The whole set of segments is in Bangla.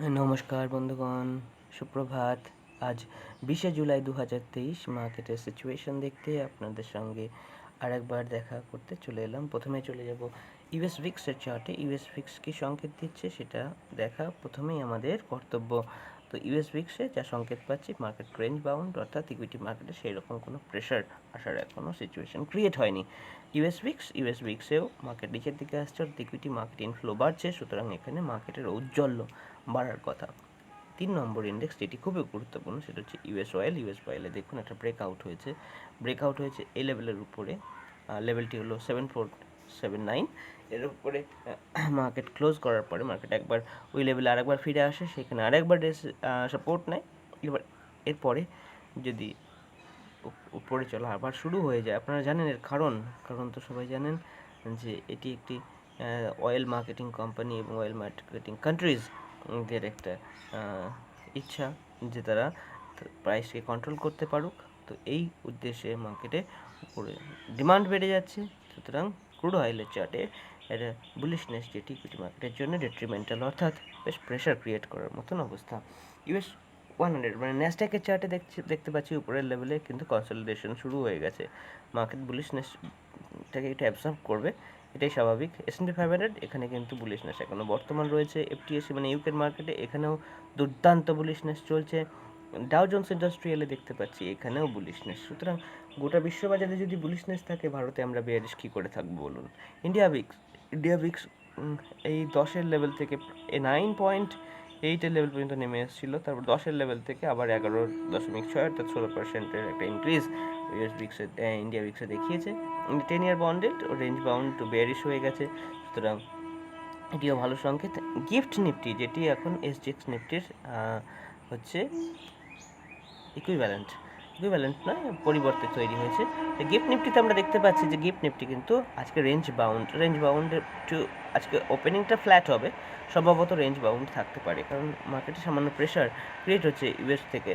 নমস্কার বন্ধুগণ, সুপ্রভাত। আজ 20শে জুলাই 2023 মার্কেটের সিচুয়েশন দেখতে আপনাদের সঙ্গে আরেকবার দেখা করতে চলে এলাম। প্রথমে চলে যাব ইউএস ভিক্সের চার্টে। ইউএস ভিক্স কী সংকেত দিচ্ছে সেটা দেখা প্রথমেই আমাদের কর্তব্য। তো ইউএস ভিক্সে যা সংকেত পাচ্ছি, মার্কেট রেঞ্জ বাউন্ড, অর্থাৎ ইকুইটি মার্কেটে সেই রকম কোনো প্রেশার আসার এখনও সিচুয়েশন ক্রিয়েট হয়নি। ইউএস ভিক্সেও মার্কেট নিচের দিকে আসছে, অর্থাৎ ইকুইটি মার্কেট ইনফ্লো বাড়ছে, সুতরাং এখানে মার্কেটের ঔজ্জ্বল্য বাড়ার কথা। 3 নম্বর ইন্ডেক্স যেটি খুবই গুরুত্বপূর্ণ সেটা হচ্ছে ইউএস অয়েলে দেখুন একটা ব্রেকআউট হয়েছে এই লেভেলের উপরে। লেভেলটি হলো 7479। এর উপরে মার্কেট ক্লোজ করার পরে মার্কেট একবার ওই লেভেলে আরেকবার ফিরে আসে, সেখানে আরেকবার সাপোর্ট নেয়। এবার এরপরে যদি উপরে চলা আবার শুরু হয়ে যায়, আপনারা জানেন এর কারণ তো সবাই জানেন যে এটি একটি অয়েল মার্কেটিং কোম্পানি এবং অয়েল মার্কেটিং কান্ট্রিজ দের একটা ইচ্ছা যে তারা প্রাইসকে কন্ট্রোল করতে পারুক। তো এই উদ্দেশ্যে মার্কেটে উপরে ডিমান্ড বেড়ে যাচ্ছে, সুতরাং ক্রুড অয়েলের চার্টে একটা বুলিশনেস যেটি ইকুইটি মার্কেটের জন্য ডেট্রিমেন্টাল, অর্থাৎ বেশ প্রেশার ক্রিয়েট করার মতন অবস্থা। ইউএস 100 মানে ন্যাসড্যাকের চার্টে দেখতে পাচ্ছি উপরের লেভেলে কিন্তু কনসলিডেশন শুরু হয়ে গেছে। মার্কেট বুলিশনেসটাকে এটা অ্যাবসর্ব করবে, এটাই স্বাভাবিক। S&P 500 এখানে কিন্তু বুলিশনেস এখনও বর্তমান রয়েছে। FTSE মানে ইউকের মার্কেটে এখানেও দুর্দান্ত বুলিশনেস চলছে। ডাও জোন্স ইন্ডাস্ট্রিয়ালে দেখতে পাচ্ছি এখানেও বুলিশনেস। সুতরাং গোটা বিশ্ববাজারে যদি বুলিশনেস থাকে, ভারতে আমরা বেয়ারিশ কী করে থাকবো বলুন। ইন্ডিয়া ভিক্স এই 10-এর লেভেল থেকে 9.8-এর লেভেল পর্যন্ত নেমে এসেছিলো, তারপর 10-এর লেভেল থেকে আবার 11.6 অর্থাৎ 16%-এর একটা ইনক্রিজ ইন্ডিয়া ভিক্সে দেখিয়েছে। 10-ইয়ার bonded range bound to bearish হয়ে গেছে, সুতরাং এটিও ভালো সংকেত। গিফট নিফটি যেটি এখন SGX নিফটির হচ্ছে ইকুইভ্যালেন্ট নয়, পরিবর্তে তৈরি হয়েছে। গিফট নিফটিতে আমরা দেখতে পাচ্ছি যে গিফট নিফটি কিন্তু আজকে রেঞ্জ বাউন্ড একটু আজকে ওপেনিংটা ফ্ল্যাট হবে, সম্ভবত রেঞ্জ বাউন্ড থাকতে পারে, কারণ মার্কেটে সামান্য প্রেশার ক্রিয়েট হচ্ছে ইউএস থেকে।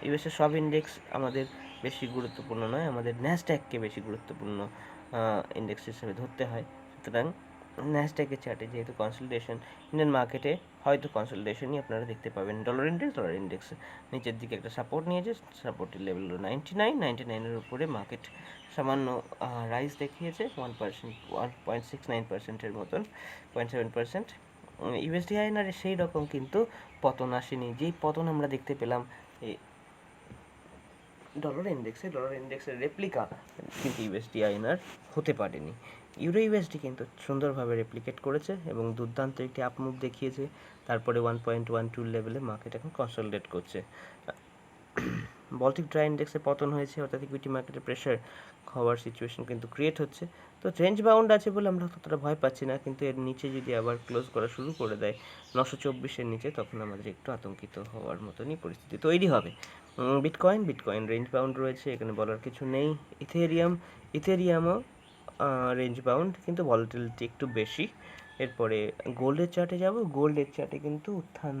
ইউএসের সব ইন্ডেক্স আমাদের বেশি গুরুত্বপূর্ণ নয়, আমাদের ন্যাসড্যাককে বেশি গুরুত্বপূর্ণ ইন্ডেক্স হিসেবে ধরতে হয়। সুতরাং ন্যাসড্যাকের চার্টে যেহেতু কনসলিডেশন, ইন্ডিয়ান মার্কেটে হয়তো কনসলিডেশনই আপনারা দেখতে পাবেন। ডলার ইন্ডেক্স নিচের দিকে একটা সাপোর্ট নিয়েছে, সাপোর্টের লেভেল হলো 99-এর উপরে মার্কেট সামান্য রাইজ দেখিয়েছে 1.69%-এর মতন, 0.7%। ইউএসডি আইএনআর সেই রকম কিন্তু পতন আসেনি, যেই পতন আমরা দেখতে পেলাম এই ডলার ইন্ডেক্সের রেপ্লিকা কিন্তু ইউএসডি আইএনআর হতে পারেনি। ইউরো ইউএসডি কিন্তু সুন্দরভাবে রেপ্লিকেট করেছে এবং দুর্দান্ত একটি আপ মুভ দেখিয়েছে। তারপরে 1.12 লেভেলে মার্কেট এখন কনসলিডেট করছে। বলটিক ড্রাই ইন্ডেক্সে পতন হয়েছে, অর্থাৎ ইকুইটি মার্কেটে প্রেশার হওয়ার সিচুয়েশন কিন্তু ক্রিয়েট হচ্ছে। তো রেঞ্জ বাউন্ড আছে বলে আমরা ততটা ভয় পাচ্ছি না, কিন্তু এর নিচে যদি আবার ক্লোজ করা শুরু করে দেয় 924-এর নিচে, তখন আমাদের একটু আতঙ্কিত হওয়ার মতনই পরিস্থিতি তৈরি হবে। বিটকয়েন রেঞ্জ বাউন্ড রয়েছে, এখানে বলার কিছু নেই। ইথেরিয়ামও রেঞ্জ বাউন্ড, কিন্তু ভলাটিলিটি একটু বেশি। এরপরে গোল্ডের চার্টে যাব। গোল্ডের চার্টে কিন্তু উত্থান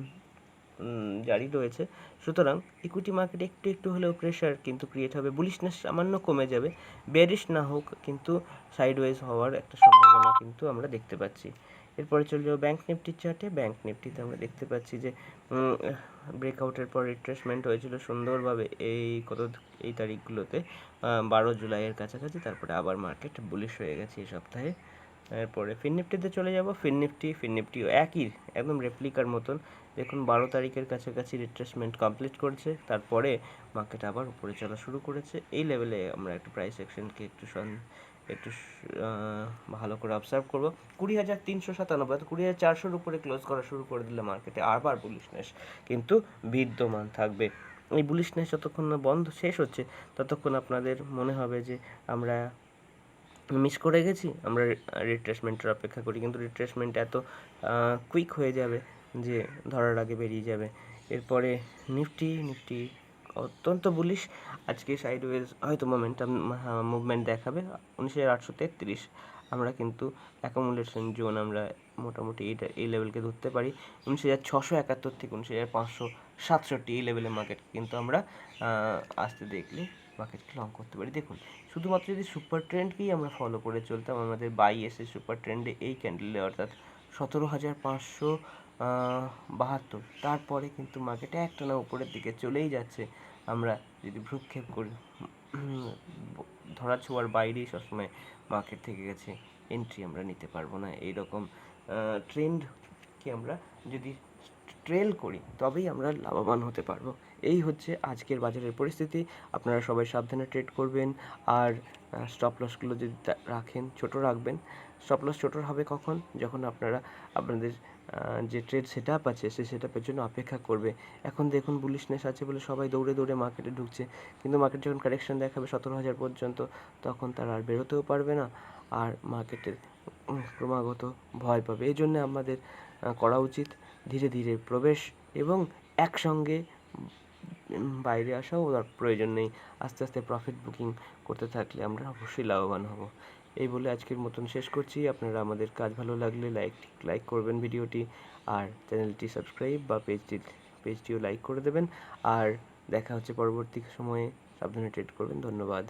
জারি রয়েছে, সুতরাং ইকুইটি মার্কেটে একটু হলেও প্রেশার কিন্তু ক্রিয়েট হবে, বুলিশনেস সামান্য কমে যাবে, বেয়ারিশ না হোক কিন্তু সাইডওয়েজ হওয়ার একটা সম্ভাবনা কিন্তু আমরা দেখতে পাচ্ছি। এরপরে চলে যাবো ব্যাঙ্ক নিফটির চার্টে। ব্যাঙ্ক নিফটিতে আমরা দেখতে পাচ্ছি যে ব্রেকআউটের পর রিট্রেসমেন্ট হয়েছিল সুন্দরভাবে এই তারিখগুলোতে, 12 জুলাইয়ের কাছাকাছি। তারপরে আবার মার্কেট বুলিশ হয়ে গেছে এই সপ্তাহে। এরপরে ফিননিফটিতে চলে যাব। ফিননিফটিও একদম রেপ্লিকার মতন, দেখুন 12 তারিখের কাছাকাছি রিট্রেসমেন্ট কমপ্লিট করেছে, তারপরে মার্কেট আবার উপরে চলা শুরু করেছে। এই লেভেলে আমরা একটু প্রাইস অ্যাকশনকে একটু ভালো করে অবজার্ভ করবো। 20,397 অর্থাৎ 20,400-র উপরে ক্লোজ করা শুরু করে দিলে মার্কেটে আবার বুলিশনেস কিন্তু বিদ্যমান থাকবে। এই বুলিশনেস যতক্ষণ না শেষ হচ্ছে, ততক্ষণ আপনাদের মনে হবে যে আমরা মিস করে গেছি, আমরা রিট্রেসমেন্টের অপেক্ষা করি, কিন্তু রিট্রেসমেন্ট এত কুইক হয়ে যাবে যে ধরার আগে বেরিয়ে যাবে। এরপরে নিফটি অত্যন্ত বুলিশ, আজকে সাইডওয়েজ হয়তো মুভমেন্ট দেখাবে। 19,833 আমরা কিন্তু অ্যাকোমোডেশন জোন আমরা মোটামুটি এই লেভেলকে ধরতে পারি। 19,671 থেকে 19,567 এই লেভেলের মার্কেট কিন্তু আমরা আসতে দেখলে মার্কেটকে লং করতে পারি। দেখুন, শুধুমাত্র যদি সুপার ট্রেন্ডকেই আমরা ফলো করে চলতাম, আমাদের বাই এসে সুপার ট্রেন্ডে এই ক্যান্ডেলে অর্থাৎ 17,500 72, তারপরে কিন্তু মার্কেটে একটানা উপরের দিকে চলেই যাচ্ছে। আমরা যদি ভ্রুক্ষেপ করি, ধরা ছোঁয়ার বাইরেই সবসময় মার্কেট থেকে গেছে, এন্ট্রি আমরা নিতে পারবো না। এইরকম ট্রেন্ডকে আমরা যদি ট্রেল করি তবেই আমরা লাভবান হতে পারবো। এই হচ্ছে আজকের বাজারের পরিস্থিতি। আপনারা সবাই সাবধানে ট্রেড করবেন, আর স্টপ লসগুলো যদি রাখেন ছোট রাখবেন। স্টপ লস ছোট হবে কখন? যখন আপনারা আপনাদের যে ট্রেড সেট আপ আছে সেই সেট আপের জন্য অপেক্ষা করবে। এখন দেখুন বুলিশনেস আছে বলে সবাই দৌড়ে দৌড়ে মার্কেটে ঢুকছে, কিন্তু মার্কেট যখন কারেকশন দেখাবে 17,000 পর্যন্ত, তখন তারা আর বেরোতেও পারবে না, আর মার্কেটের ক্রমাগত ভয় পাবে। এই জন্য আমাদের করা উচিত ধীরে ধীরে প্রবেশ এবং একসঙ্গে বাইরে আসাও প্রয়োজন নেই। আস্তে আস্তে প্রফিট বুকিং করতে থাকলে আমরা অবশ্যই লাভবান হব। এই বলে আজকের মতন শেষ করছি। আপনারা আমাদের কাজ ভালো লাগলে লাইক করবেন ভিডিওটি, আর চ্যানেলটি সাবস্ক্রাইব বা পেজটিও লাইক করে দেবেন। আর দেখা হচ্ছে পরবর্তী সময়ে। সাবধানে ট্রেড করবেন। ধন্যবাদ।